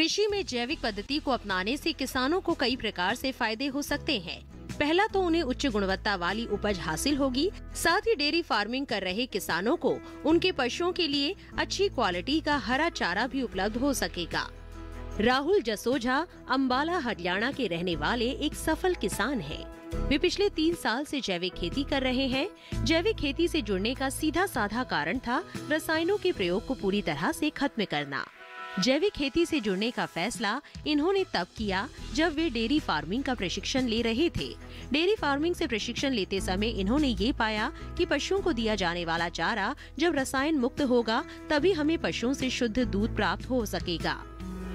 कृषि में जैविक पद्धति को अपनाने से किसानों को कई प्रकार से फायदे हो सकते हैं। पहला तो उन्हें उच्च गुणवत्ता वाली उपज हासिल होगी, साथ ही डेयरी फार्मिंग कर रहे किसानों को उनके पशुओं के लिए अच्छी क्वालिटी का हरा चारा भी उपलब्ध हो सकेगा। राहुल जसोजा अंबाला हरियाणा के रहने वाले एक सफल किसान हैं। वे पिछले 3 साल से जैविक खेती कर रहे हैं। जैविक खेती से जुड़ने का सीधा साधा कारण था रसायनों के प्रयोग को पूरी तरह से खत्म करना। जैविक खेती से जुड़ने का फैसला इन्होंने तब किया जब वे डेयरी फार्मिंग का प्रशिक्षण ले रहे थे। डेयरी फार्मिंग से प्रशिक्षण लेते समय इन्होंने ये पाया कि पशुओं को दिया जाने वाला चारा जब रसायन मुक्त होगा तभी हमें पशुओं से शुद्ध दूध प्राप्त हो सकेगा।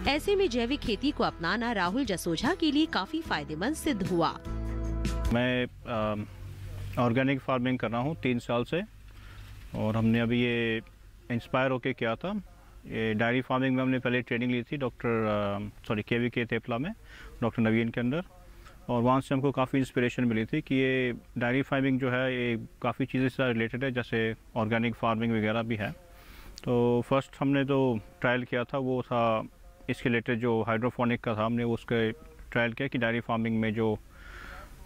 ऐसे में जैविक खेती को अपनाना राहुल जसोजा के लिए काफी फायदेमंद सिद्ध हुआ। मैं ऑर्गेनिक फार्मिंग कर रहा हूँ 3 साल से, और हमने अभी ये इंस्पायर होके किया था। ये डायरी फार्मिंग में हमने पहले ट्रेनिंग ली थी KVK तेपला में, डॉक्टर नवीन के अंदर, और वहाँ से हमको काफ़ी इंस्पिरेशन मिली थी कि ये डायरी फार्मिंग जो है ये काफ़ी चीज़ें से रिलेटेड है, जैसे ऑर्गेनिक फार्मिंग वगैरह भी है। तो फर्स्ट हमने जो ट्रायल किया था वो था इसके रिलेटेड जो हाइड्रोफोनिक का था, हमने उसका ट्रायल किया कि डायरी फार्मिंग में जो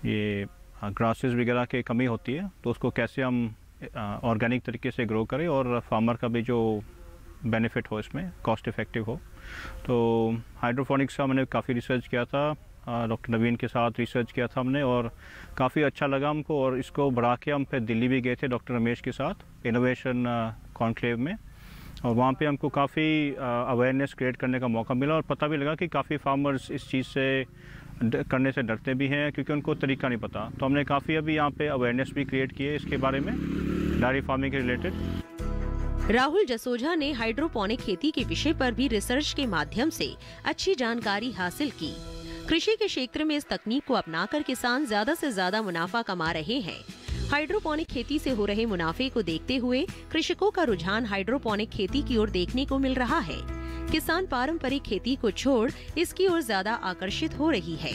ये ग्रासेस वगैरह की कमी होती है तो उसको कैसे हम ऑर्गेनिक तरीके से ग्रो करें और फार्मर का भी जो बेनिफिट हो, इसमें कॉस्ट इफ़ेक्टिव हो। तो हाइड्रोफोनिक्स का मैंने काफ़ी रिसर्च किया था, डॉक्टर नवीन के साथ रिसर्च किया था हमने, और काफ़ी अच्छा लगा हमको। और इसको बढ़ा के हम फिर दिल्ली भी गए थे डॉक्टर रमेश के साथ इनोवेशन कॉन्क्लेव में, और वहाँ पे हमको काफ़ी अवेयरनेस क्रिएट करने का मौका मिला, और पता भी लगा कि काफ़ी फार्मर्स इस चीज़ से करने से डरते भी हैं क्योंकि उनको तरीका नहीं पता। तो हमने काफ़ी अभी यहाँ पे अवेयरनेस भी क्रिएट की है इसके बारे में, डायरी फार्मिंग के रिलेटेड। राहुल जसोजा ने हाइड्रोपोनिक खेती के विषय पर भी रिसर्च के माध्यम से अच्छी जानकारी हासिल की। कृषि के क्षेत्र में इस तकनीक को अपनाकर किसान ज्यादा से ज्यादा मुनाफा कमा रहे हैं। हाइड्रोपोनिक खेती से हो रहे मुनाफे को देखते हुए कृषकों का रुझान हाइड्रोपोनिक खेती की ओर देखने को मिल रहा है। किसान पारंपरिक खेती को छोड़ इसकी ओर ज्यादा आकर्षित हो रही है।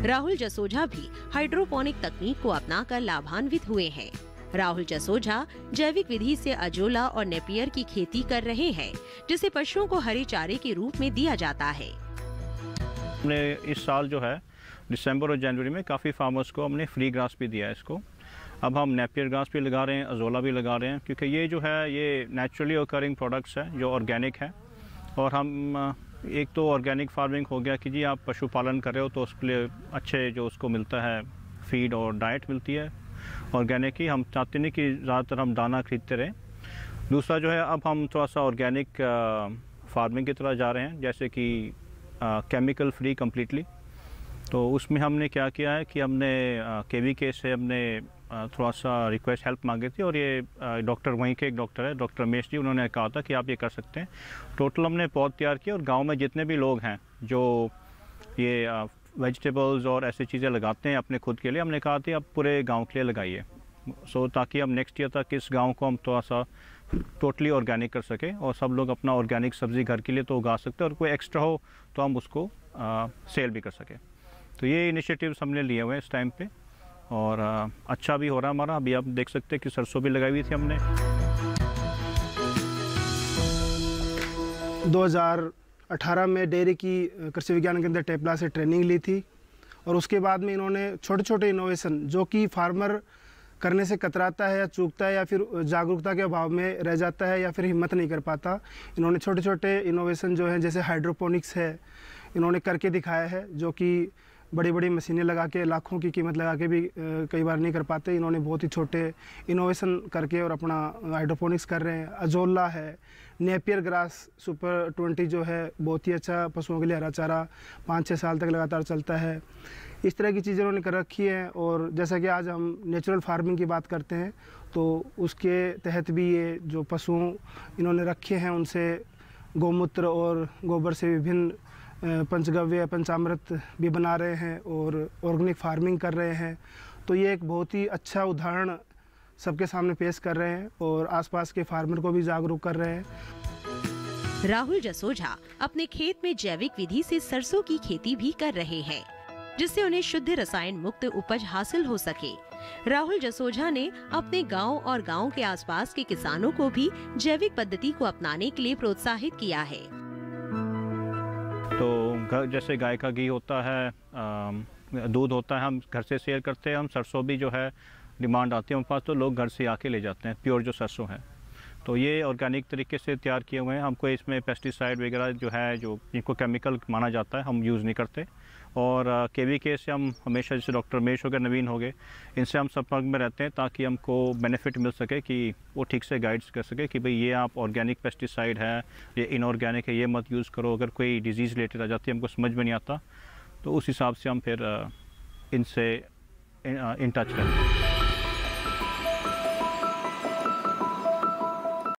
राहुल जसोजा भी हाइड्रोपोनिक तकनीक को अपनाकर लाभान्वित हुए हैं। राहुल जसोजा जैविक विधि से अजोला और नेपियर की खेती कर रहे हैं, जिसे पशुओं को हरे चारे के रूप में दिया जाता है। हमने इस साल जो है दिसंबर और जनवरी में काफ़ी फार्मर्स को हमने फ्री ग्रास भी दिया है इसको। अब हम नेपियर ग्रास भी लगा रहे हैं, अजोला भी लगा रहे हैं, क्योंकि ये जो है ये नेचुरली ओकरिंग प्रोडक्ट्स हैं जो ऑर्गेनिक है। और हम एक तो ऑर्गेनिक फार्मिंग हो गया कि जी आप पशुपालन कर रहे हो तो उसके लिए अच्छे जो उसको मिलता है फीड और डाइट मिलती है ऑर्गेनिक ही। हम चाहते नहीं कि ज़्यादातर हम दाना खरीदते रहें। दूसरा जो है अब हम थोड़ा सा ऑर्गेनिक फार्मिंग की तरह जा रहे हैं, जैसे कि केमिकल फ्री कम्प्लीटली। तो उसमें हमने क्या किया है कि हमने KVK से हमने थोड़ा सा रिक्वेस्ट हेल्प मांगी थी, और ये डॉक्टर वहीं के एक डॉक्टर है डॉक्टर रमेश जी, उन्होंने कहा था कि आप ये कर सकते हैं। टोटल हमने पौध तैयार किया, और गांव में जितने भी लोग हैं जो ये वेजिटेबल्स और ऐसी चीज़ें लगाते हैं अपने खुद के लिए, हमने कहा था आप पूरे गांव के लिए लगाइए, ताकि हम नेक्स्ट ईयर तक इस गांव को हम थोड़ा सा टोटली ऑर्गेनिक कर सकें, और सब लोग अपना ऑर्गेनिक सब्ज़ी घर के लिए तो उगा सकते हैं, और कोई एक्स्ट्रा हो तो हम उसको सेल भी कर सकें। तो ये इनिशिएटिव्स हमने लिए हुए हैं इस टाइम पे, और अच्छा भी हो रहा है हमारा। अभी आप देख सकते हैं कि सरसों भी लगाई हुई थी हमने। 2018 में डेयरी की कृषि विज्ञान केंद्र टेपला से ट्रेनिंग ली थी, और उसके बाद में इन्होंने छोटे छोटे इनोवेशन जो कि फार्मर करने से कतराता है या चूकता है या फिर जागरूकता के अभाव में रह जाता है या फिर हिम्मत नहीं कर पाता, इन्होंने छोटे छोटे इनोवेशन जो हैं जैसे हाइड्रोपोनिक्स है इन्होंने करके दिखाया है, जो कि बड़ी बड़ी मशीनें लगा के लाखों की कीमत लगा के भी कई बार नहीं कर पाते। इन्होंने बहुत ही छोटे इनोवेशन करके और अपना हाइड्रोपोनिक्स कर रहे हैं। अजोला है, नेपियर ग्रास सुपर 20 जो है बहुत ही अच्छा पशुओं के लिए हरा चारा 5-6 साल तक लगातार चलता है। इस तरह की चीज़ें उन्होंने कर रखी हैं। और जैसा कि आज हम नेचुरल फार्मिंग की बात करते हैं तो उसके तहत भी ये जो पशु इन्होंने रखे हैं उनसे गौमूत्र और गोबर से विभिन्न पंचगव्य पंचामृत भी बना रहे हैं और ऑर्गेनिक फार्मिंग कर रहे हैं। तो ये एक बहुत ही अच्छा उदाहरण सबके सामने पेश कर रहे हैं और आसपास के फार्मर को भी जागरूक कर रहे हैं। राहुल जसोजा अपने खेत में जैविक विधि से सरसों की खेती भी कर रहे हैं, जिससे उन्हें शुद्ध रसायन मुक्त उपज हासिल हो सके। राहुल जसोजा ने अपने गांव और गांव के आसपास के किसानों को भी जैविक पद्धति को अपनाने के लिए प्रोत्साहित किया है। तो जैसे गाय का घी होता है, दूध होता है, हम घर से सेल करते हैं। हम सरसों भी जो है डिमांड आती है हमारे पास, तो लोग घर से आके ले जाते हैं, प्योर जो सरसों है। तो ये ऑर्गेनिक तरीके से तैयार किए हुए हैं। हमको इसमें पेस्टिसाइड वगैरह जो है, जो जिनको केमिकल माना जाता है, हम यूज़ नहीं करते। और KVK से हम हमेशा, जैसे डॉक्टर रमेश हो गए, नवीन हो गए, इनसे हम संपर्क में रहते हैं ताकि हमको बेनिफिट मिल सके कि वो ठीक से गाइड्स कर सके कि भाई ये आप ऑर्गेनिक पेस्टिसाइड है, ये इनऑर्गेनिक है, ये मत यूज़ करो। अगर कोई डिजीज़ रिलेटेड आ जाती है, हमको समझ में नहीं आता, तो उस हिसाब से हम फिर इनसे इन टच करते हैं।